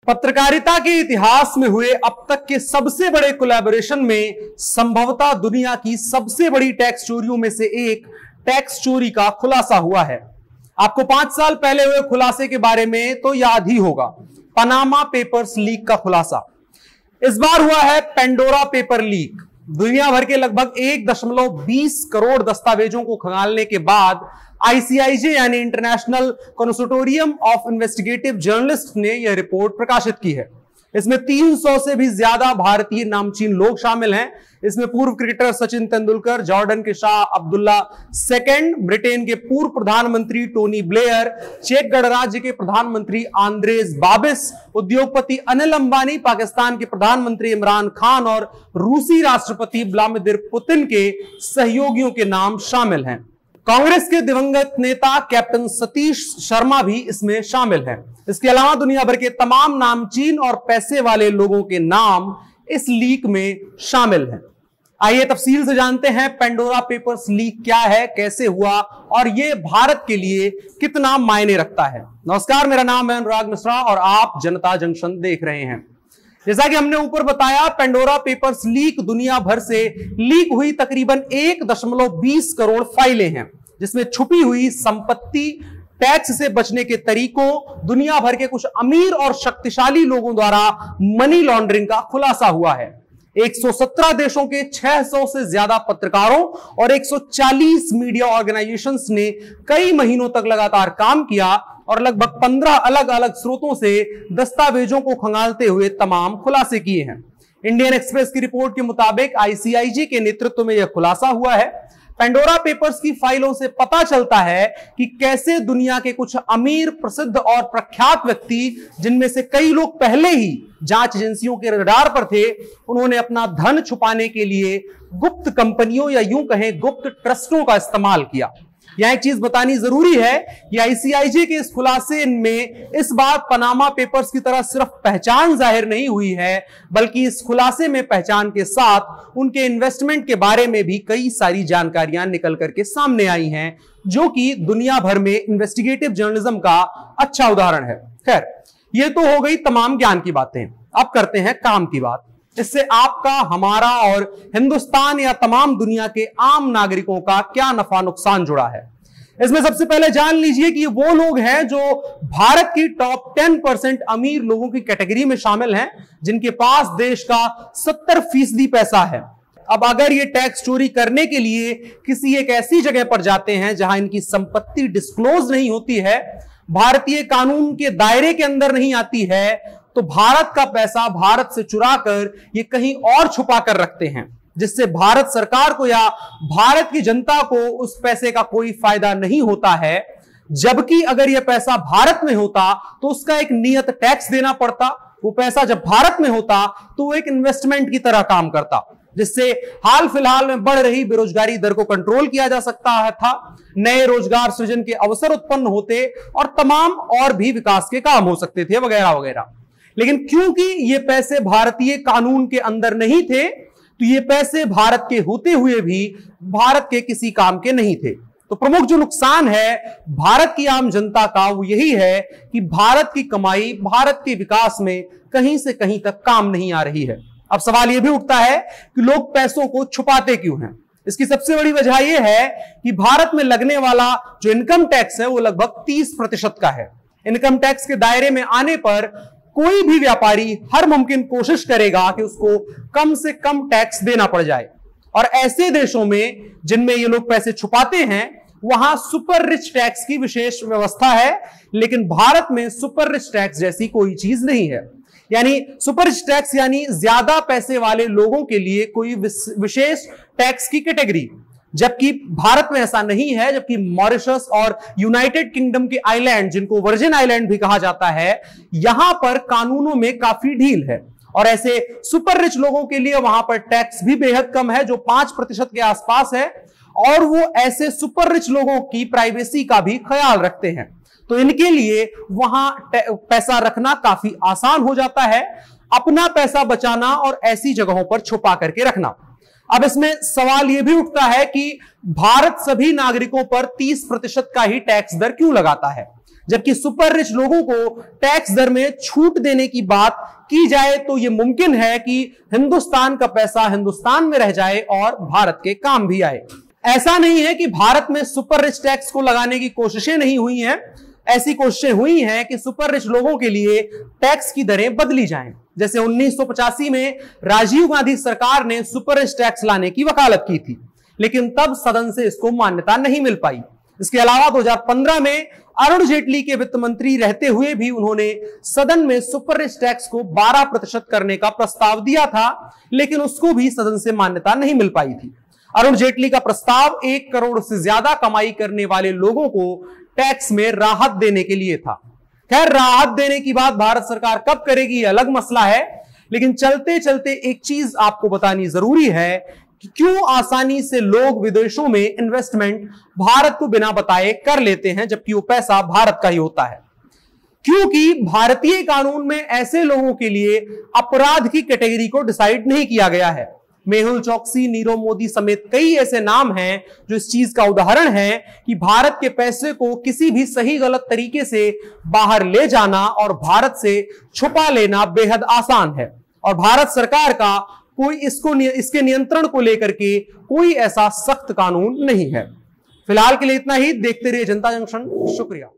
पत्रकारिता के इतिहास में हुए अब तक के सबसे बड़े कोलैबोरेशन में संभवतः दुनिया की सबसे बड़ी टैक्स चोरियों में से एक टैक्स चोरी का खुलासा हुआ है। आपको 5 साल पहले हुए खुलासे के बारे में तो याद ही होगा, पनामा पेपर्स लीक का खुलासा। इस बार हुआ है पेंडोरा पेपर लीक। दुनिया भर के लगभग 1.20 करोड़ दस्तावेजों को खंगालने के बाद आईसीआईजे यानी international consortium of investigative journalist ने यह रिपोर्ट प्रकाशित की है। इसमें 300 से भी ज्यादा भारतीय नामचीन लोग शामिल हैं। इसमें पूर्व क्रिकेटर सचिन तेंदुलकर, जॉर्डन के शाह अब्दुल्ला II, ब्रिटेन के पूर्व प्रधानमंत्री टोनी ब्लेयर, चेक गणराज्य के प्रधानमंत्री आंद्रेज बाबिस, उद्योगपति अनिल अंबानी, पाकिस्तान के प्रधानमंत्री इमरान खान और रूसी राष्ट्रपति व्लादिमीर पुतिन के सहयोगियों के नाम शामिल हैं। कांग्रेस के दिवंगत नेता कैप्टन सतीश शर्मा भी इसमें शामिल हैं। इसके अलावा दुनिया भर के तमाम नामचीन और पैसे वाले लोगों के नाम इस लीक में शामिल हैं। आइए तफसील से जानते हैं पेंडोरा पेपर्स लीक क्या है, कैसे हुआ और यह भारत के लिए कितना मायने रखता है। नमस्कार, मेरा नाम है अनुराग मिश्रा और आप जनता जंक्शन देख रहे हैं। जैसा कि हमने ऊपर बताया, पेंडोरा पेपर्स लीक दुनिया भर से लीक हुई तकरीबन 1.20 करोड़ फाइलें हैं, जिसमें छुपी हुई संपत्ति, टैक्स से बचने के तरीकों, दुनिया भर के कुछ अमीर और शक्तिशाली लोगों द्वारा मनी लॉन्ड्रिंग का खुलासा हुआ है। 117 देशों के 600 से ज्यादा पत्रकारों और 140 मीडिया ऑर्गेनाइजेशंस ने कई महीनों तक लगातार काम किया और लगभग 15 अलग अलग स्रोतों से दस्तावेजों को खंगालते हुए तमाम खुलासे किए हैं। इंडियन एक्सप्रेस की रिपोर्ट के मुताबिक आईसीआईजे के नेतृत्व में यह खुलासा हुआ है। पेंडोरा पेपर्स की फाइलों से पता चलता है कि कैसे दुनिया के कुछ अमीर, प्रसिद्ध और प्रख्यात व्यक्ति, जिनमें से कई लोग पहले ही जांच एजेंसियों के रडार पर थे, उन्होंने अपना धन छुपाने के लिए गुप्त कंपनियों या यूं कहें गुप्त ट्रस्टों का इस्तेमाल किया। यह एक चीज बतानी जरूरी है कि आईसीआईजे के इस खुलासे में इस बार पनामा पेपर्स की तरह सिर्फ पहचान जाहिर नहीं हुई है, बल्कि इस खुलासे में पहचान के साथ उनके इन्वेस्टमेंट के बारे में भी कई सारी जानकारियां निकल करके सामने आई हैं, जो कि दुनिया भर में इन्वेस्टिगेटिव जर्नलिज्म का अच्छा उदाहरण है। खैर, ये तो हो गई तमाम ज्ञान की बातें। अब करते हैं काम की बात। इससे आपका, हमारा और हिंदुस्तान या तमाम दुनिया के आम नागरिकों का क्या नफा नुकसान जुड़ा है। इसमें सबसे पहले जान लीजिए कि ये वो लोग हैं जो भारत की टॉप 10% अमीर लोगों की कैटेगरी में शामिल हैं, जिनके पास देश का 70% पैसा है। अब अगर ये टैक्स चोरी करने के लिए किसी एक ऐसी जगह पर जाते हैं जहां इनकी संपत्ति डिस्क्लोज नहीं होती है, भारतीय कानून के दायरे के अंदर नहीं आती है, तो भारत का पैसा भारत से चुराकर ये कहीं और छुपा कर रखते हैं, जिससे भारत सरकार को या भारत की जनता को उस पैसे का कोई फायदा नहीं होता है। जबकि अगर यह पैसा भारत में होता तो उसका एक नियत टैक्स देना पड़ता। वो पैसा जब भारत में होता तो वो एक इन्वेस्टमेंट की तरह काम करता, जिससे हाल फिलहाल में बढ़ रही बेरोजगारी दर को कंट्रोल किया जा सकता था, नए रोजगार सृजन के अवसर उत्पन्न होते और तमाम और भी विकास के काम हो सकते थे, वगैरह वगैरह। लेकिन क्योंकि ये पैसे भारतीय कानून के अंदर नहीं थे, तो ये पैसे भारत के होते हुए भी भारत के किसी काम के नहीं थे। तो प्रमुख जो नुकसान है भारत की आम जनता का, वो यही है कि भारत की कमाई भारत के विकास में कहीं से कहीं तक काम नहीं आ रही है। अब सवाल यह भी उठता है कि लोग पैसों को छुपाते क्यों हैं। इसकी सबसे बड़ी वजह यह है कि भारत में लगने वाला जो इनकम टैक्स है वो लगभग 30% का है। इनकम टैक्स के दायरे में आने पर कोई भी व्यापारी हर मुमकिन कोशिश करेगा कि उसको कम से कम टैक्स देना पड़ जाए। और ऐसे देशों में जिनमें ये लोग पैसे छुपाते हैं, वहां सुपर रिच टैक्स की विशेष व्यवस्था है, लेकिन भारत में सुपर रिच टैक्स जैसी कोई चीज नहीं है। यानी सुपर रिच टैक्स यानी ज्यादा पैसे वाले लोगों के लिए कोई विशेष टैक्स की कैटेगरी, जबकि भारत में ऐसा नहीं है। जबकि मॉरिशस और यूनाइटेड किंगडम के आइलैंड, जिनको वर्जिन आइलैंड भी कहा जाता है, यहां पर कानूनों में काफी ढील है और ऐसे सुपर रिच लोगों के लिए वहां पर टैक्स भी बेहद कम है, जो 5% के आसपास है, और वो ऐसे सुपर रिच लोगों की प्राइवेसी का भी ख्याल रखते हैं। तो इनके लिए वहां पैसा रखना काफी आसान हो जाता है, अपना पैसा बचाना और ऐसी जगहों पर छुपा करके रखना। अब इसमें सवाल यह भी उठता है कि भारत सभी नागरिकों पर 30% का ही टैक्स दर क्यों लगाता है, जबकि सुपर रिच लोगों को टैक्स दर में छूट देने की बात की जाए तो यह मुमकिन है कि हिंदुस्तान का पैसा हिंदुस्तान में रह जाए और भारत के काम भी आए। ऐसा नहीं है कि भारत में सुपर रिच टैक्स को लगाने की कोशिशें नहीं हुई हैं, ऐसी कोशिशें हुई हैं कि सुपर रिच लोगों के लिए टैक्स की दरें बदली जाएं। जैसे 1985 में राजीव गांधी सरकार ने सुपर रिच टैक्स लाने की वकालत की थी, लेकिन तब सदन से इसको मान्यता नहीं मिल पाई। इसके अलावा 2015 में अरुण जेटली के वित्त मंत्री रहते हुए भी उन्होंने सदन में सुपर रिच टैक्स को 12% करने का प्रस्ताव दिया था, लेकिन उसको भी सदन से मान्यता नहीं मिल पाई थी। अरुण जेटली का प्रस्ताव 1 करोड़ से ज्यादा कमाई करने वाले लोगों को टैक्स में राहत देने के लिए था। खैर, राहत देने की बात भारत सरकार कब करेगी यह अलग मसला है, लेकिन चलते चलते एक चीज आपको बतानी जरूरी है कि क्यों आसानी से लोग विदेशों में इन्वेस्टमेंट भारत को बिना बताए कर लेते हैं, जबकि वो पैसा भारत का ही होता है। क्योंकि भारतीय कानून में ऐसे लोगों के लिए अपराध की कैटेगरी को डिसाइड नहीं किया गया है। मेहुल चोकसी, नीरव मोदी समेत कई ऐसे नाम हैं जो इस चीज का उदाहरण है कि भारत के पैसे को किसी भी सही गलत तरीके से बाहर ले जाना और भारत से छुपा लेना बेहद आसान है, और भारत सरकार का कोई इसके नियंत्रण को लेकर के कोई ऐसा सख्त कानून नहीं है। फिलहाल के लिए इतना ही। देखते रहिए जनता जंक्शन। शुक्रिया।